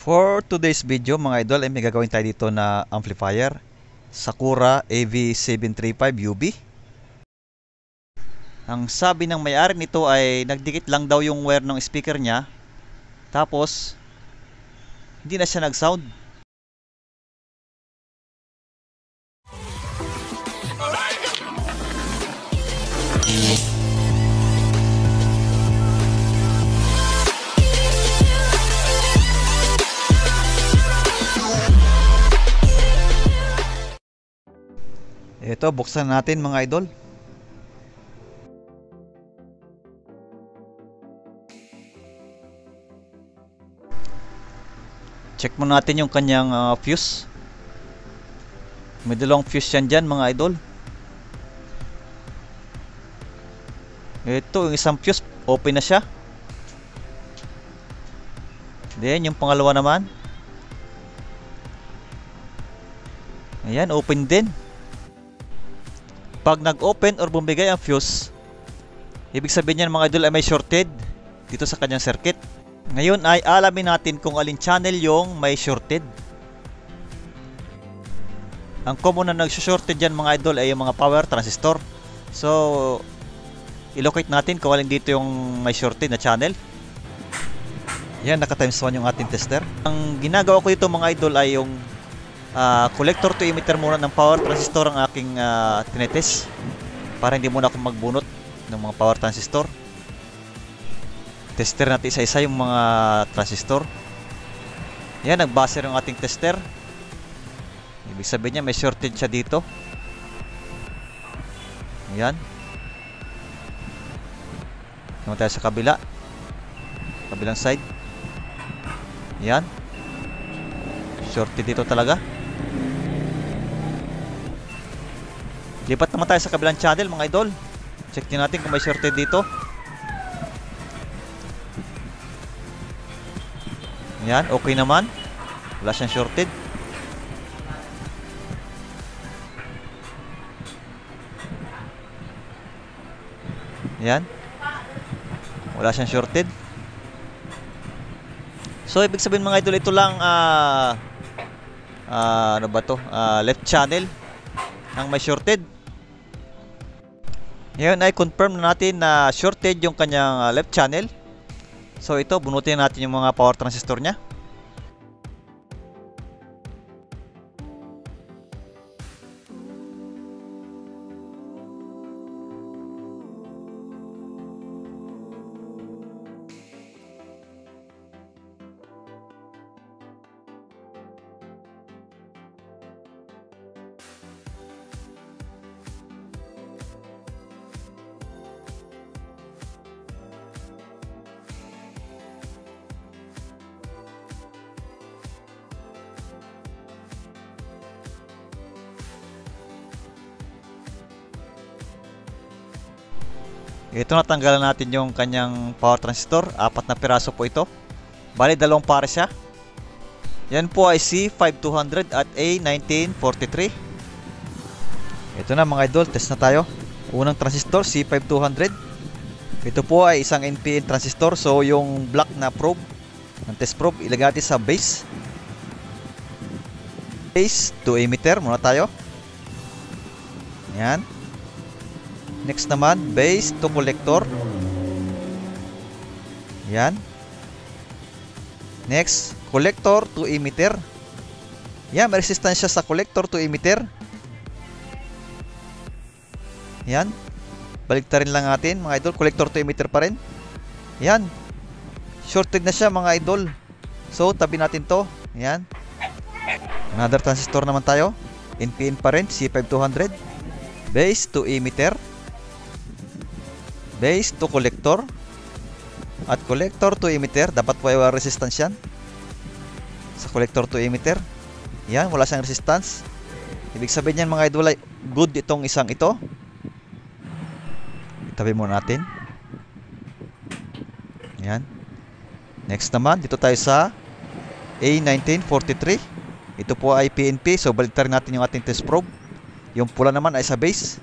For today's video mga idol ay may gagawin tayo dito na amplifier Sakura AV735UB. Ang sabi ng may-ari nito ay nagdikit lang daw yung wire ng speaker niya, tapos hindi na siya nag-sound. Ito, buksan natin mga idol. Check mo natin yung kanyang fuse. May dalawang fuse yan dyan mga idol. Ito, yung isang fuse, open na siya. Then, yung pangalawa naman. Ayan, open din. Pag nag-open or bumigay ang fuse, ibig sabihin yan mga idol ay may shorted dito sa kanyang circuit. Ngayon ay alamin natin kung alin channel yung may shorted. Ang common na nag-shorted dyan mga idol ay yung mga power transistor. So, ilocate natin kung alin dito yung may shorted na channel. Yan, naka times 1 yung ating tester. Ang ginagawa ko dito mga idol ay yung collector to emitter muna ng power transistor ang aking tinetest para hindi muna ako magbunot ng mga power transistor. Tester natin isa-isa yung mga transistor. Yan, nag-buzzer yung ating tester. Ibig sabihin niya may shorted siya dito. Yan. Naman tayo sa kabila, kabilang side. Yan, shorted dito talaga. Lipat naman tayo sa kabilang channel mga idol. Check din natin kung may shorted dito. Yan, okay naman. Wala siyang shorted. Yan, wala siyang shorted. So ibig sabihin mga idol, ito lang ano ba to? Left channel ang may shorted. Ngayon ay confirm na natin na shorted yung kanyang left channel. So ito, bunutin natin yung mga power transistor niya. Ito, natanggalan natin yung kanyang power transistor. 4 na piraso po ito. Bali, 2 pares siya. Yan po ay C5200 at A1943. Ito na mga idol, test na tayo. Unang transistor, C5200. Ito po ay isang NPN transistor. So yung black na probe, ng test probe, ilagay natin sa base. Base to emitter muna tayo. Yan. Next naman, base to collector. Yan. Next, collector to emitter. Yan, may resistance siya sa collector to emitter. Yan. Baliktarin lang natin mga idol, collector to emitter pa rin. Yan. Shorted na siya mga idol. So, tabi natin to. Yan. Another transistor naman tayo. NPN pa rin, C5200. Base to emitter. Base to collector. At collector to emitter. Dapat po ay resistance yan sa collector to emitter. Yan, wala siyang resistance. Ibig sabihin yan mga idol ay good itong isang ito. Itabi muna natin. Yan. Next naman, dito tayo sa A1943. Ito po ay PNP. So baliktarin natin yung ating test probe. Yung pula naman ay sa base.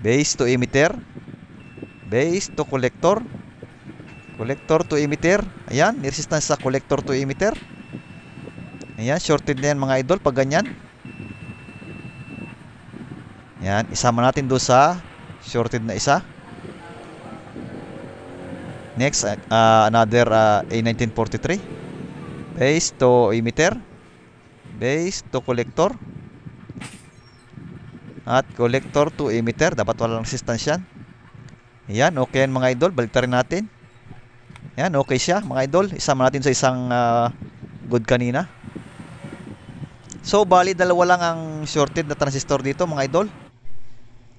Base to emitter. Base to collector. Collector to emitter. Ayan, resistance sa collector to emitter. Ayan, shorted na yan mga idol pag ganyan. Ayan, isama natin doon sa shorted na isa. Next, another A1943. Base to emitter. Base to collector. At collector to emitter. Dapat walang resistance yan. Ayan, okay yan mga idol. Baliktarin natin. Ayan, okay siya mga idol. Isama natin sa isang good kanina. So, bali dalawa lang ang shorted na transistor dito mga idol.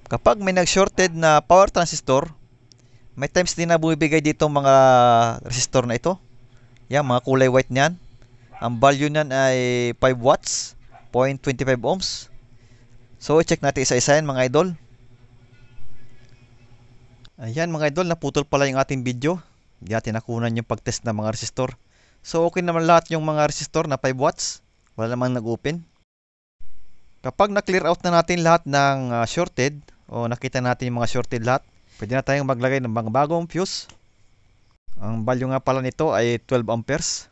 Kapag may nag-shorted na power transistor, may times din na bumibigay dito mga resistor na ito. Yan, mga kulay white niyan. Ang value niyan ay 5 watts, 0.25 ohms. So, check natin isa-isa yan mga idol. Ayan mga idol, naputol pala yung ating video. Hindi natin nakunan yung pag-test ng mga resistor. So, okay naman lahat yung mga resistor na 5 watts. Wala namang nag-open. Kapag na-clear out na natin lahat ng shorted, o nakita natin yung mga shorted lahat, pwede na tayong maglagay ng mga bagong fuse. Ang value nga pala nito ay 12 amperes.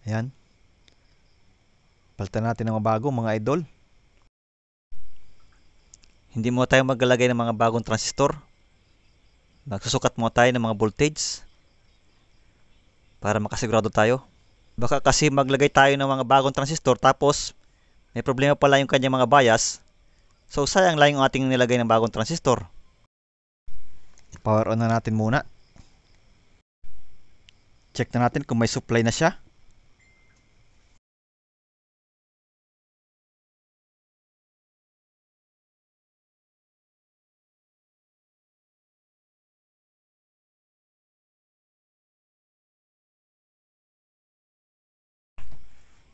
Ayan. Palitan natin ng mga bago mga idol. Hindi mo tayo maglalagay ng mga bagong transistor. Magsusukat mo tayo ng mga voltage para makasigurado tayo. Baka kasi maglagay tayo ng mga bagong transistor tapos may problema pala yung kanyang mga bias. So sayang lang yung ating nilagay ng bagong transistor. Power on na natin muna. Check na natin kung may supply na siya.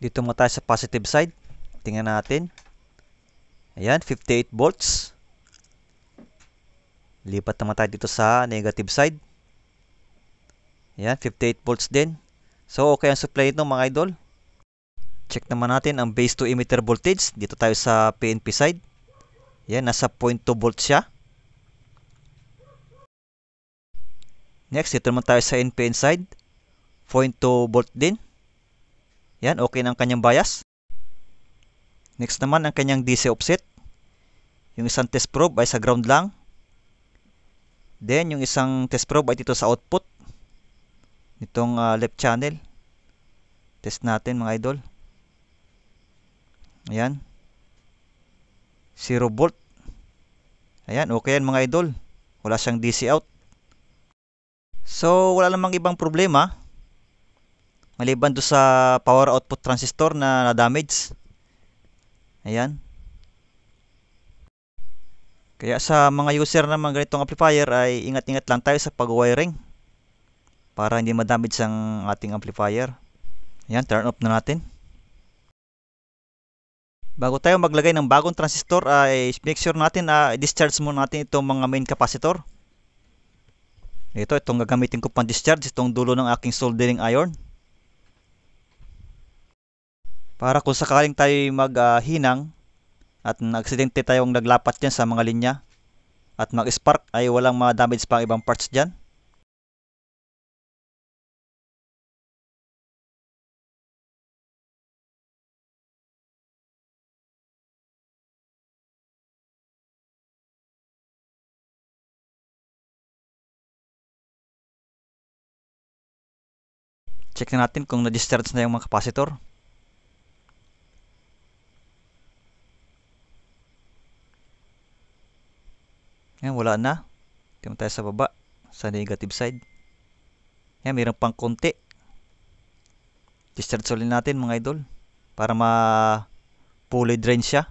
Dito mo tayo sa positive side. Tingnan natin. Ayan, 58 volts. Lipat naman tayo dito sa negative side. Ayan, 58 volts din. So, okay ang supply nito mga idol. Check naman natin ang base to emitter voltage. Dito tayo sa PNP side. Ayan, nasa 0.2 volts siya. Next, dito naman tayo sa NPN side. 0.2 volt din. Yan, okay na ang kanyang bias. Next naman, ang kanyang DC offset. Yung isang test probe ay sa ground lang. Then, yung isang test probe ay dito sa output. Nitong left channel. Test natin mga idol. Ayan. 0 volt. Ayan, okay yan mga idol. Wala siyang DC out. So, wala namang ibang problema. Maliban do sa power output transistor na na-damage. Ayan. Kaya sa mga user ng mga ganitong amplifier ay ingat-ingat lang tayo sa pag-wiring para hindi ma-damage ang ating amplifier. Ayan, turn off na natin. Bago tayo maglagay ng bagong transistor ay make sure natin na i-discharge muna natin itong mga main capacitor. Itong gagamitin ko pang discharge, itong dulo ng aking soldering iron. Para kung sakaling tayo maghinang at aksidente tayong naglapat dyan sa mga linya at mag-spark ay walang ma-damage pang ibang parts dyan. Check na natin kung na-discharge na yung mga capacitor. Yan, wala na. Tingnan tayo sa baba, sa negative side. Yan, mayroon pang konti. Discharge ulit natin mga idol para ma-fully drain siya.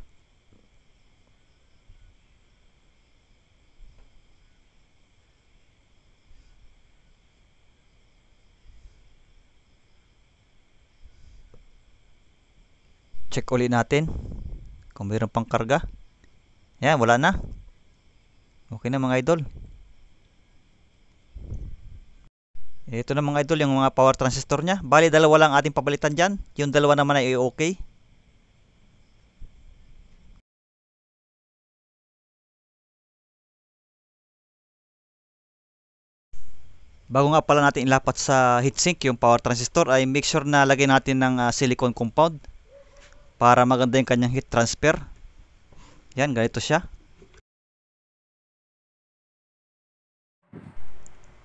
Check ulit natin kung mayroon pang karga. Yan, wala na. Okay na mga idol. Ito na mga idol yung mga power transistor niya. Bali dalawa lang ating papalitan dyan. Yung dalawa naman ay okay. Bago nga pala natin ilapat sa heatsink yung power transistor ay make sure na lagay natin ng silicone compound para maganda yung kanyang heat transfer. Yan, ganito siya.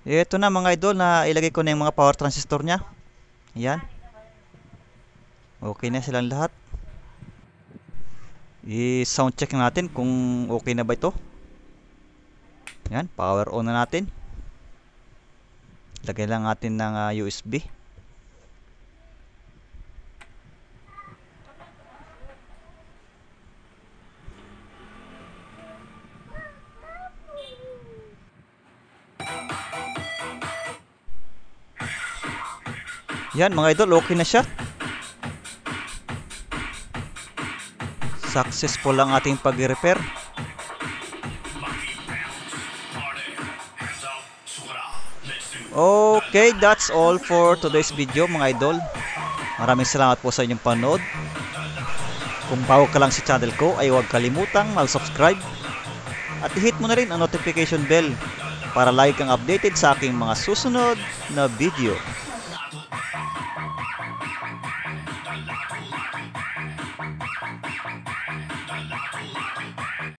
Ito na mga idol, na ilagay ko na yung mga power transistor nya. Yan. Okay na silang lahat. I-sound check natin kung okay na ba ito. Yan, power on na natin. Lagay lang natin ng USB. Yan mga idol, okay na siya. Successful ang ating pag-repair. Okay, that's all for today's video mga idol. Maraming salamat po sa inyong panood. Kung bago ka lang sa channel ko ay huwag kalimutang mag-subscribe at i-hit mo na rin ang notification bell para lagi kang updated sa aking mga susunod na video.